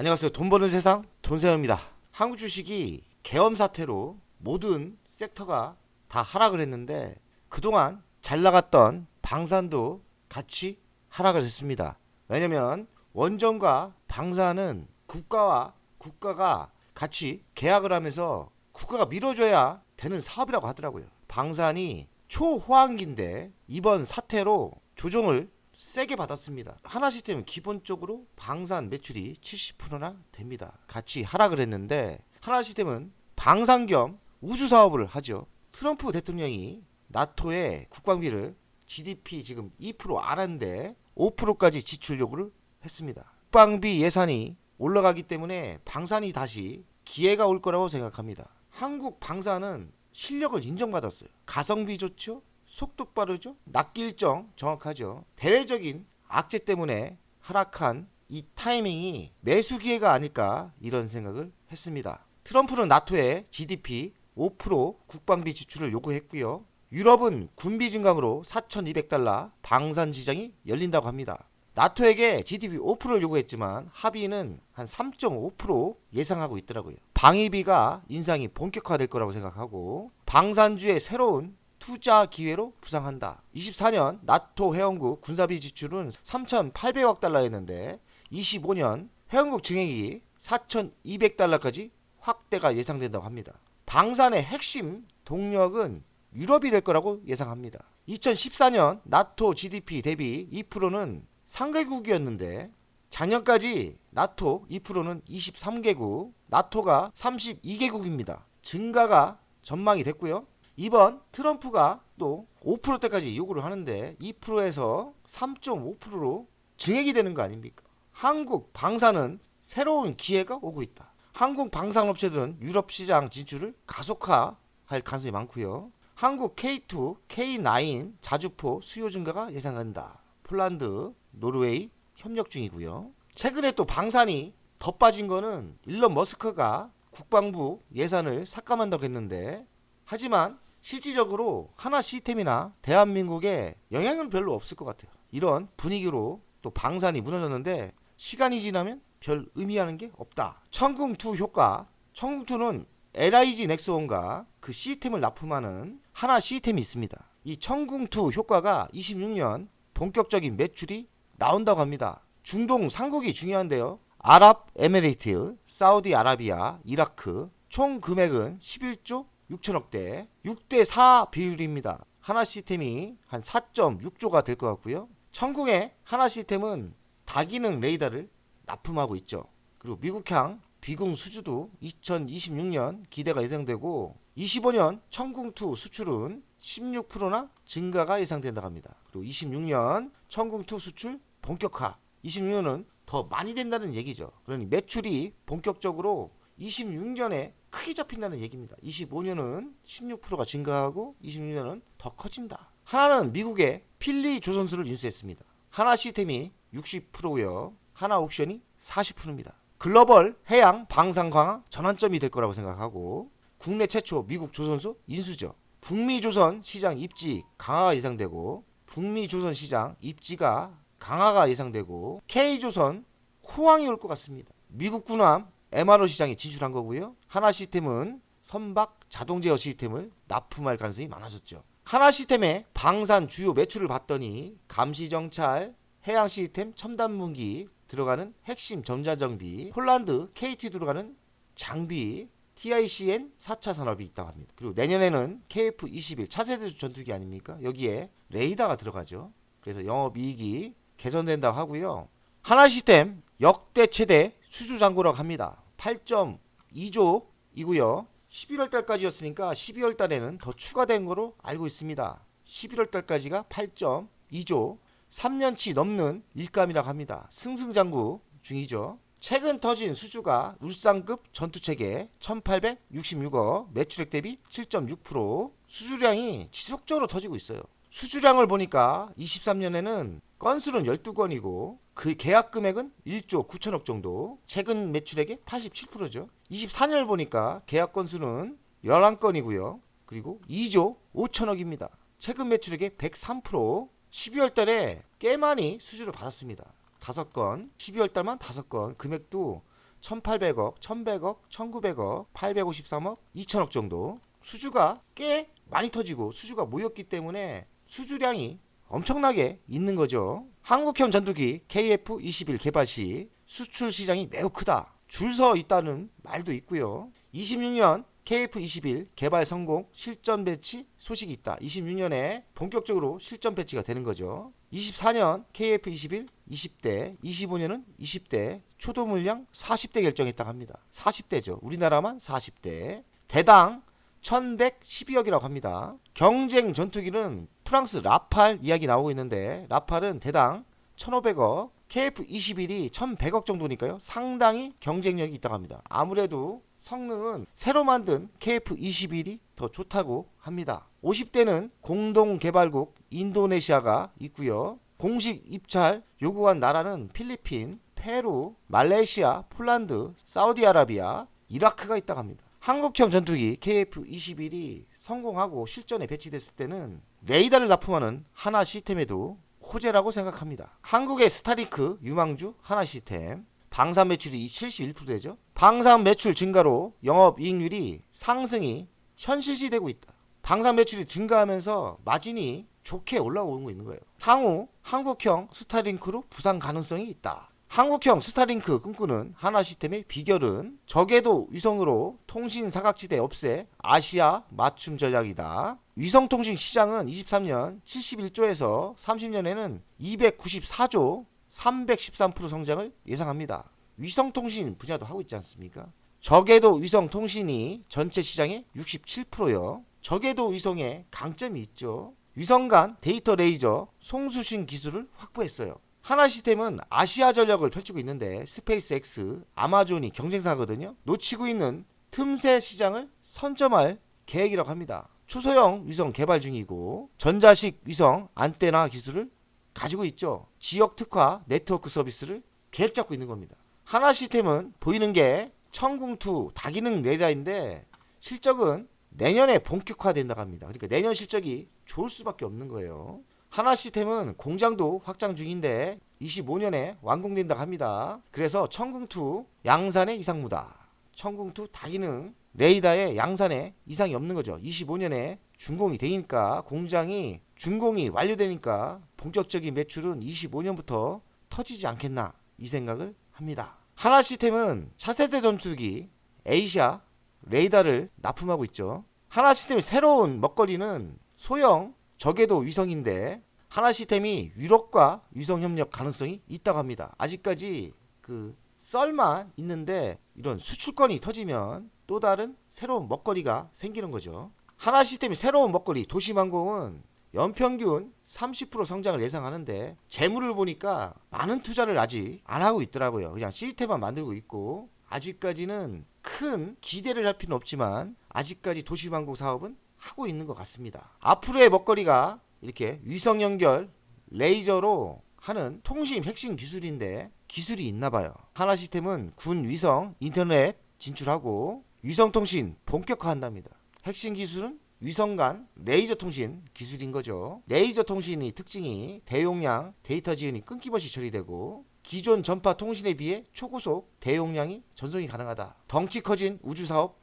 안녕하세요. 돈 버는 세상 돈세영입니다. 한국 주식이 계엄 사태로 모든 섹터가 다 하락을 했는데 그동안 잘 나갔던 방산도 같이 하락을 했습니다. 왜냐면 원전과 방산은 국가가 같이 계약을 하면서 국가가 밀어줘야 되는 사업이라고 하더라고요. 방산이 초호황기인데 이번 사태로 조정을 세게 받았습니다. 하나시스템은 기본적으로 방산 매출이 70%나 됩니다. 같이 하락을 했는데 하나시스템은 방산 겸 우주 사업을 하죠. 트럼프 대통령이 나토의 국방비를 GDP 지금 2% 알았는데 5%까지 지출 요구를 했습니다. 국방비 예산이 올라가기 때문에 방산이 다시 기회가 올 거라고 생각합니다. 한국 방산은 실력을 인정받았어요. 가성비 좋죠? 속도 빠르죠? 납기 일정 정확하죠. 대외적인 악재 때문에 하락한 이 타이밍이 매수 기회가 아닐까 이런 생각을 했습니다. 트럼프는 나토의 GDP 5% 국방비 지출을 요구했고요. 유럽은 군비 증강으로 4,200달러 방산 시장이 열린다고 합니다. 나토에게 GDP 5%를 요구했지만 합의는 한 3.5% 예상하고 있더라고요. 방위비가 인상이 본격화될 거라고 생각하고 방산주의 새로운 투자 기회로 부상한다. 24년 나토 회원국 군사비 지출은 3,800억 달러였는데 25년 회원국 증액이 4,200달러까지 확대가 예상된다고 합니다. 방산의 핵심 동력은 유럽이 될 거라고 예상합니다. 2014년 나토 GDP 대비 2%는 상개국이었는데 작년까지 나토 2%는 23개국, 나토가 32개국입니다. 증가가 전망이 됐고요. 이번 트럼프가 또 5%대까지 요구를 하는데 2%에서 3.5%로 증액이 되는 거 아닙니까? 한국 방산은 새로운 기회가 오고 있다. 한국 방산업체들은 유럽 시장 진출을 가속화할 가능성이 많고요. 한국 K2, K9 자주포 수요 증가가 예상된다. 폴란드, 노르웨이 협력 중이고요. 최근에 또 방산이 더 빠진 거는 일론 머스크가 국방부 예산을 삭감한다고 했는데 하지만 실질적으로 하나 시스템이나 대한민국에 영향은 별로 없을 것 같아요. 이런 분위기로 또 방산이 무너졌는데 시간이 지나면 별 의미하는 게 없다. 천궁2 효과. 천궁2는 LIG 넥스원과 그 시스템을 납품하는 하나 시스템이 있습니다. 이 천궁2 효과가 26년 본격적인 매출이 나온다고 합니다. 중동 3국이 중요한데요. 아랍에미레이트, 사우디아라비아, 이라크 총 금액은 11조 6천억대 6대4 비율입니다. 하나 시스템이 한 4.6조가 될 것 같고요. 천궁의 하나 시스템은 다기능 레이더를 납품하고 있죠. 그리고 미국향 비공 수주도 2026년 기대가 예상되고 25년 천궁2 수출은 16%나 증가가 예상된다고 합니다. 그리고 26년 천궁2 수출 본격화 26년은 더 많이 된다는 얘기죠. 그러니 매출이 본격적으로 26년에 크게 잡힌다는 얘기입니다. 25년은 16%가 증가하고 26년은 더 커진다. 하나는 미국의 필리 조선수를 인수했습니다. 하나 시스템이 60%고요. 하나 옥션이 40%입니다. 글로벌 해양 방산 강화 전환점이 될 거라고 생각하고 국내 최초 미국 조선소 인수죠. 북미조선 시장 입지 강화가 예상되고 북미조선 시장 입지가 강화가 예상되고 K조선 호황이 올 것 같습니다. 미국 군함 MRO 시장에 진출한 거고요. 하나 시스템은 선박 자동 제어 시스템을 납품할 가능성이 많아졌죠. 하나 시스템의 방산 주요 매출을 봤더니 감시 정찰, 해양 시스템 첨단 무기 들어가는 핵심 전자정비, 폴란드 KT 들어가는 장비, TICN 4차 산업이 있다고 합니다. 그리고 내년에는 KF-21 차세대 전투기 아닙니까? 여기에 레이더가 들어가죠. 그래서 영업이익이 개선된다고 하고요. 하나 시스템 역대 최대 수주 잔고라고 합니다. 8.2조이고요. 11월 달까지였으니까 12월 달에는 더 추가된 거로 알고 있습니다. 11월 달까지가 8.2조, 3년치 넘는 일감이라고 합니다. 승승장구 중이죠. 최근 터진 수주가 울산급 전투체계 1866억, 매출액 대비 7.6%, 수주량이 지속적으로 터지고 있어요. 수주량을 보니까 23년에는 건수는 12건이고 그 계약 금액은 1조 9천억 정도, 최근 매출액의 87%죠. 24년을 보니까 계약 건수는 11건이고요. 그리고 2조 5천억입니다. 최근 매출액의 103%, 12월 달에 꽤 많이 수주를 받았습니다. 5건, 12월 달만 5건, 금액도 1800억, 1100억, 1900억, 853억, 2000억 정도 수주가 꽤 많이 터지고 수주가 모였기 때문에 수주량이 엄청나게 있는 거죠. 한국형 전투기 KF-21 개발 시 수출 시장이 매우 크다. 줄 서 있다는 말도 있고요. 26년 KF-21 개발 성공 실전 배치 소식이 있다. 26년에 본격적으로 실전 배치가 되는 거죠. 24년 KF-21 20대, 25년은 20대, 초도 물량 40대 결정했다고 합니다. 40대죠. 우리나라만 40대. 대당 1112억이라고 합니다. 경쟁 전투기는 프랑스 라팔 이야기 나오고 있는데 라팔은 대당 1500억, KF-21이 1100억 정도니까요. 상당히 경쟁력이 있다고 합니다. 아무래도 성능은 새로 만든 KF-21이 더 좋다고 합니다. 50대는 공동개발국 인도네시아가 있고요. 공식 입찰 요구한 나라는 필리핀, 페루, 말레이시아, 폴란드, 사우디아라비아, 이라크가 있다고 합니다. 한국형 전투기 KF-21이 성공하고 실전에 배치됐을 때는 레이더를 납품하는 하나 시스템에도 호재라고 생각합니다. 한국의 스타링크, 유망주, 하나 시스템 방산 매출이 71%되죠. 방산 매출 증가로 영업이익률이 상승이 현실시되고 있다. 방산 매출이 증가하면서 마진이 좋게 올라오고 있는 거예요. 향후 한국형 스타링크로 부상 가능성이 있다. 한국형 스타링크 꿈꾸는 하나 시스템의 비결은 저궤도 위성으로 통신 사각지대 없애 아시아 맞춤 전략이다. 위성통신 시장은 23년 71조에서 30년에는 294조 313% 성장을 예상합니다. 위성통신 분야도 하고 있지 않습니까? 저궤도 위성통신이 전체 시장의 67%요. 저궤도 위성에 강점이 있죠. 위성 간 데이터 레이저 송수신 기술을 확보했어요. 하나 시스템은 아시아 전략을 펼치고 있는데 스페이스X, 아마존이 경쟁사거든요. 놓치고 있는 틈새 시장을 선점할 계획이라고 합니다. 초소형 위성 개발 중이고 전자식 위성 안테나 기술을 가지고 있죠. 지역 특화 네트워크 서비스를 계획 잡고 있는 겁니다. 하나 시스템은 보이는 게 천궁2 다기능 레이더인데 실적은 내년에 본격화된다고 합니다. 그러니까 내년 실적이 좋을 수밖에 없는 거예요. 하나 시스템은 공장도 확장 중인데 25년에 완공된다고 합니다. 그래서 천궁2 양산의 이상무다. 천궁2 다기능 레이더의 양산에 이상이 없는 거죠. 25년에 준공이 되니까 공장이 준공이 완료되니까 본격적인 매출은 25년부터 터지지 않겠나 이 생각을 합니다. 하나 시스템은 차세대 전투기 에이샤 레이더를 납품하고 있죠. 하나 시스템의 새로운 먹거리는 소형 저궤도 위성인데 하나 시스템이 유럽과 위성 협력 가능성이 있다고 합니다. 아직까지 그 썰만 있는데 이런 수출권이 터지면 또 다른 새로운 먹거리가 생기는 거죠. 하나 시스템이 새로운 먹거리 도시망공은 연평균 30% 성장을 예상하는데 재물을 보니까 많은 투자를 아직 안 하고 있더라고요. 그냥 시스템만 만들고 있고 아직까지는 큰 기대를 할 필요는 없지만 아직까지 도시망공 사업은 하고 있는 것 같습니다. 앞으로의 먹거리가 이렇게 위성 연결 레이저로 하는 통신 핵심 기술인데 기술이 있나 봐요. 하나 시스템은 군 위성 인터넷 진출하고 위성 통신 본격화한답니다. 핵심 기술은 위성 간 레이저 통신 기술인 거죠. 레이저 통신이 특징이 대용량 데이터 지연이 끊김없이 처리되고 기존 전파 통신에 비해 초고속 대용량이 전송이 가능하다. 덩치 커진 우주사업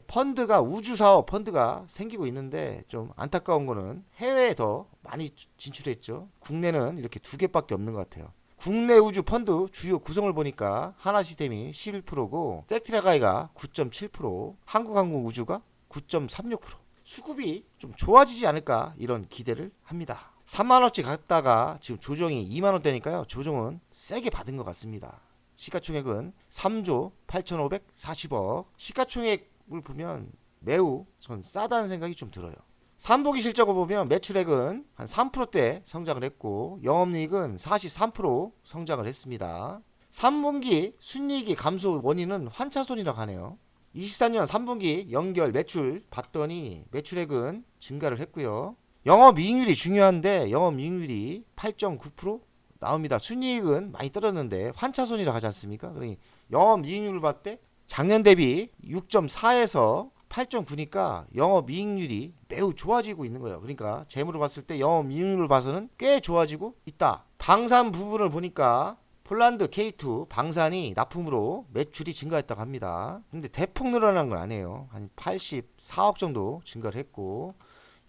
펀드가 우주사업 펀드가 생기고 있는데 좀 안타까운 거는 해외에 더 많이 진출했죠. 국내는 이렇게 두 개밖에 없는 것 같아요. 국내 우주 펀드 주요 구성을 보니까 하나 시스템이 11%고 섹트라가이가 9.7%, 한국항공우주가 9.36%. 수급이 좀 좋아지지 않을까 이런 기대를 합니다. 3만원치 갔다가 지금 조정이 2만원대니까요. 조정은 세게 받은 것 같습니다. 시가총액은 3조 8,540억. 시가총액을 보면 매우 전 싸다는 생각이 좀 들어요. 3분기 실적을 보면 매출액은 한 3%대 성장을 했고 영업이익은 43% 성장을 했습니다. 3분기 순이익이 감소 원인은 환차손이라고 하네요. 24년 3분기 연결 매출 봤더니 매출액은 증가를 했고요. 영업이익률이 중요한데 영업이익률이 8.9% 나옵니다. 순이익은 많이 떨어졌는데 환차손이라고 하지 않습니까? 그러니 영업이익률을 봤을 때 작년 대비 6.4에서 8.9니까 영업이익률이 매우 좋아지고 있는 거예요. 그러니까 재무를 봤을 때 영업이익률을 봐서는 꽤 좋아지고 있다. 방산 부분을 보니까 폴란드 K2 방산이 납품으로 매출이 증가했다고 합니다. 근데 대폭 늘어난 건 아니에요. 한 84억 정도 증가를 했고,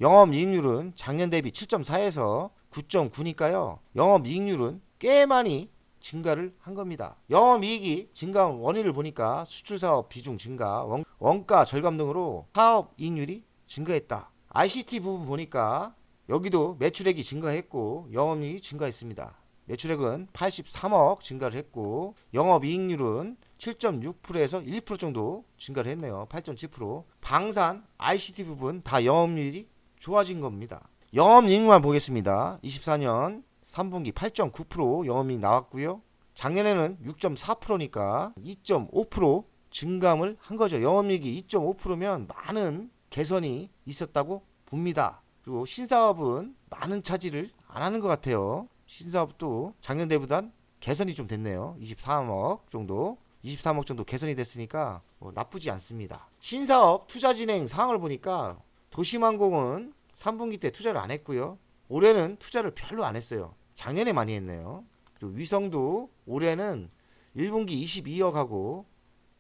영업이익률은 작년 대비 7.4에서 9.9니까요. 영업이익률은 꽤 많이 증가를 한 겁니다. 영업이익이 증가한 원인을 보니까 수출사업 비중 증가, 원가 절감 등으로 사업이익률이 증가했다. ICT 부분 보니까 여기도 매출액이 증가했고 영업이익이 증가했습니다. 매출액은 83억 증가를 했고 영업이익률은 7.6%에서 1% 정도 증가를 했네요. 8.7%. 방산, ICT 부분 다 영업이익이 좋아진 겁니다. 영업이익만 보겠습니다. 24년 3분기 8.9% 영업이익 나왔고요. 작년에는 6.4%니까 2.5% 증감을 한 거죠. 영업이익이 2.5%면 많은 개선이 있었다고 봅니다. 그리고 신사업은 많은 차지를 안 하는 것 같아요. 신사업도 작년 대보단 개선이 좀 됐네요. 23억 정도. 23억 정도 개선이 됐으니까 나쁘지 않습니다. 신사업 투자 진행 상황을 보니까 도심항공은 3분기 때 투자를 안 했고요. 올해는 투자를 별로 안 했어요. 작년에 많이 했네요. 그리고 위성도 올해는 1분기 22억하고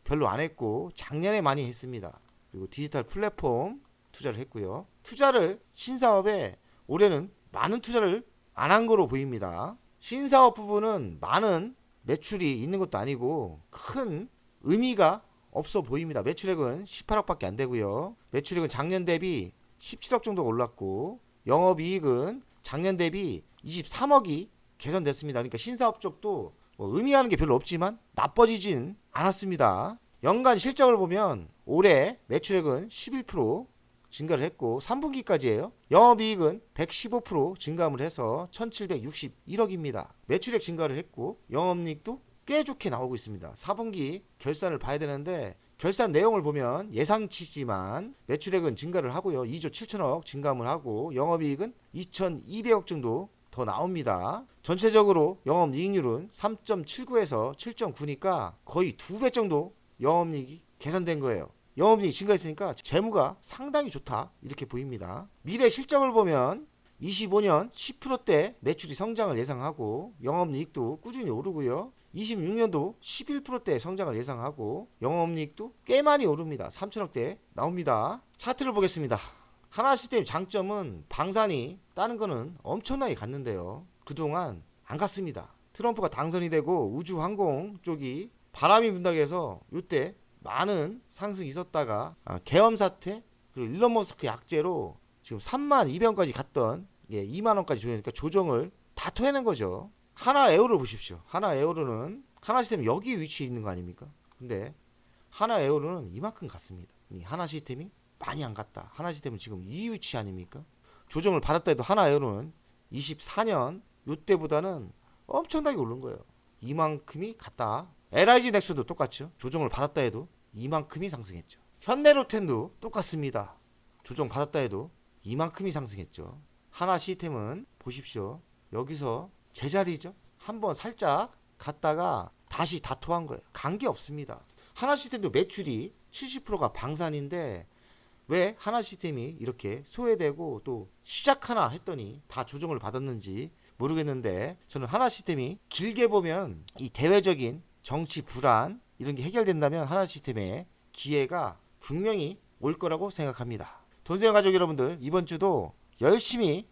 별로 안 했고 작년에 많이 했습니다. 그리고 디지털 플랫폼 투자를 했고요. 투자를 신사업에 올해는 많은 투자를 안 한 거로 보입니다. 신사업 부분은 많은 매출이 있는 것도 아니고 큰 의미가 없어 보입니다. 매출액은 18억밖에 안 되고요. 매출액은 작년 대비 17억 정도 올랐고 영업이익은 작년 대비 23억이 개선됐습니다. 그러니까 신사업 쪽도 의미하는 게 별로 없지만 나빠지진 않았습니다. 연간 실적을 보면 올해 매출액은 11% 증가를 했고 3분기까지예요. 영업이익은 115% 증감을 해서 1761억입니다. 매출액 증가를 했고 영업이익도 꽤 좋게 나오고 있습니다. 4분기 결산을 봐야 되는데 결산 내용을 보면 예상치지만 매출액은 증가를 하고요. 2조 7천억 증감을 하고 영업이익은 2,200억 정도 더 나옵니다. 전체적으로 영업이익률은 3.79에서 7.9니까 거의 2배 정도 영업이익이 개선된 거예요. 영업이익이 증가했으니까 재무가 상당히 좋다 이렇게 보입니다. 미래 실적을 보면 25년 10%대 매출이 성장을 예상하고 영업이익도 꾸준히 오르고요. 26년도 11%대 성장을 예상하고 영업이익도 꽤 많이 오릅니다. 3천억대 나옵니다. 차트를 보겠습니다. 하나시스템 장점은 방산이 따는 거는 엄청나게 갔는데요. 그동안 안 갔습니다. 트럼프가 당선이 되고 우주항공 쪽이 바람이 분다고 해서 이때 많은 상승이 있었다가 계엄 사태 그리고 일론 머스크 약재로 지금 3만 200원까지 갔던 2만 원까지 조정하니까 조정을 다 토해낸 거죠. 하나 에어로를 보십시오. 하나 에어로는 하나 시스템 여기 위치에 있는 거 아닙니까? 근데 하나 에어로는 이만큼 갔습니다. 하나 시스템이 많이 안 갔다. 하나 시스템은 지금 이 위치 아닙니까? 조정을 받았다 해도 하나 에어로는 24년 요때보다는 엄청나게 오른 거예요. 이만큼이 갔다. LIG 넥슨도 똑같죠. 조정을 받았다 해도 이만큼이 상승했죠. 현대로텐도 똑같습니다. 조정 받았다 해도 이만큼이 상승했죠. 하나 시스템은 보십시오. 여기서 제자리죠. 한번 살짝 갔다가 다시 다 토한 거예요. 관계 없습니다. 하나 시스템도 매출이 70%가 방산인데 왜 하나 시스템이 이렇게 소외되고 또 시작하나 했더니 다 조정을 받았는지 모르겠는데 저는 하나 시스템이 길게 보면 이 대외적인 정치 불안 이런 게 해결된다면 하나 시스템에 기회가 분명히 올 거라고 생각합니다. 돈세영 가족 여러분들 이번 주도 열심히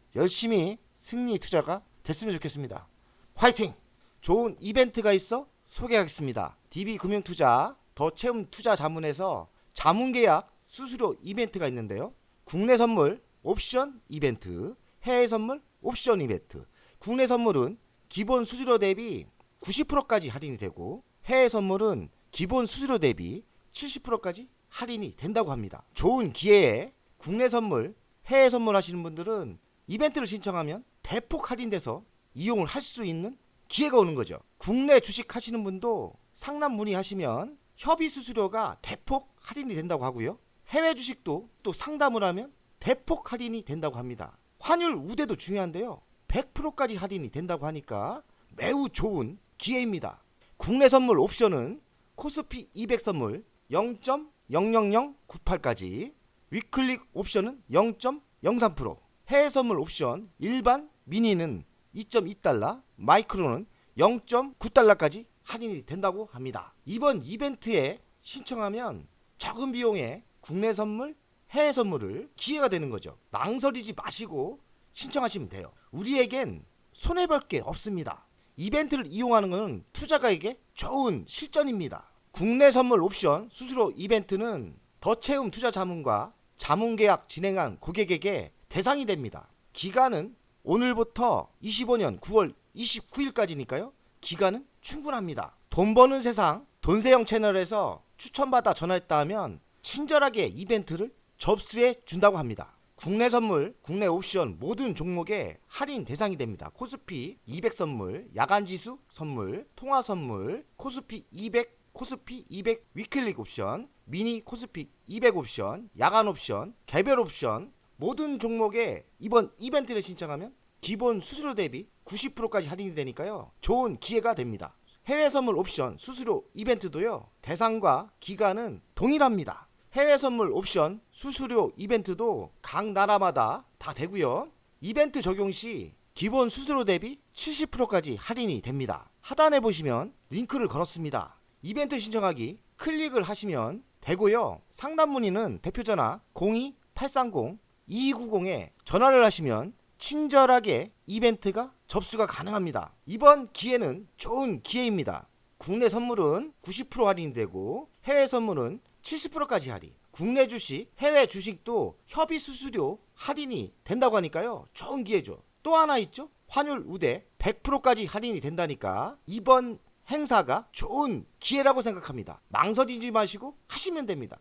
승리 투자가 됐으면 좋겠습니다. 화이팅! 좋은 이벤트가 있어 소개하겠습니다. DB금융투자 더 채움 투자 자문에서 자문계약 수수료 이벤트가 있는데요. 국내 선물 옵션 이벤트, 해외 선물 옵션 이벤트. 국내 선물은 기본 수수료 대비 90%까지 할인이 되고 해외 선물은 기본 수수료 대비 70%까지 할인이 된다고 합니다. 좋은 기회에 국내 선물, 해외 선물 하시는 분들은 이벤트를 신청하면 대폭 할인돼서 이용을 할 수 있는 기회가 오는 거죠. 국내 주식 하시는 분도 상담 문의하시면 협의 수수료가 대폭 할인이 된다고 하고요. 해외 주식도 또 상담을 하면 대폭 할인이 된다고 합니다. 환율 우대도 중요한데요. 100%까지 할인이 된다고 하니까 매우 좋은 기회입니다. 국내 선물 옵션은 코스피 200 선물 0.00098까지, 위클릭 옵션은 0.03%, 해외 선물 옵션 일반 미니는 2.2달러, 마이크로는 0.9달러까지 할인이 된다고 합니다. 이번 이벤트에 신청하면 적은 비용에 국내 선물, 해외 선물을 기회가 되는 거죠. 망설이지 마시고 신청하시면 돼요. 우리에겐 손해볼 게 없습니다. 이벤트를 이용하는 것은 투자가에게 좋은 실전입니다. 국내 선물 옵션 수수료 이벤트는 더 채움 투자 자문과 자문 계약 진행한 고객에게 대상이 됩니다. 기간은 오늘부터 25년 9월 29일까지니까요. 기간은 충분합니다. 돈 버는 세상 돈세영 채널에서 추천받아 전화했다 하면 친절하게 이벤트를 접수해 준다고 합니다. 국내 선물, 국내 옵션 모든 종목에 할인 대상이 됩니다. 코스피 200 선물, 야간지수 선물, 통화 선물, 코스피 200, 코스피 200 위클리 옵션, 미니 코스피 200 옵션, 야간 옵션, 개별 옵션 모든 종목에 이번 이벤트를 신청하면 기본 수수료 대비 90%까지 할인이 되니까요. 좋은 기회가 됩니다. 해외 선물 옵션 수수료 이벤트도요. 대상과 기간은 동일합니다. 해외 선물 옵션 수수료 이벤트도 각 나라마다 다 되고요. 이벤트 적용 시 기본 수수료 대비 70%까지 할인이 됩니다. 하단에 보시면 링크를 걸었습니다. 이벤트 신청하기 클릭을 하시면 되고요. 상담 문의는 대표전화 02-830-2290에 전화를 하시면 친절하게 이벤트가 접수가 가능합니다. 이번 기회는 좋은 기회입니다. 국내 선물은 90% 할인되고 해외 선물은 70%까지 할인. 국내 주식, 해외 주식도 협의 수수료 할인이 된다고 하니까요. 좋은 기회죠. 또 하나 있죠. 환율 우대 100%까지 할인이 된다니까 이번 행사가 좋은 기회라고 생각합니다. 망설이지 마시고 하시면 됩니다.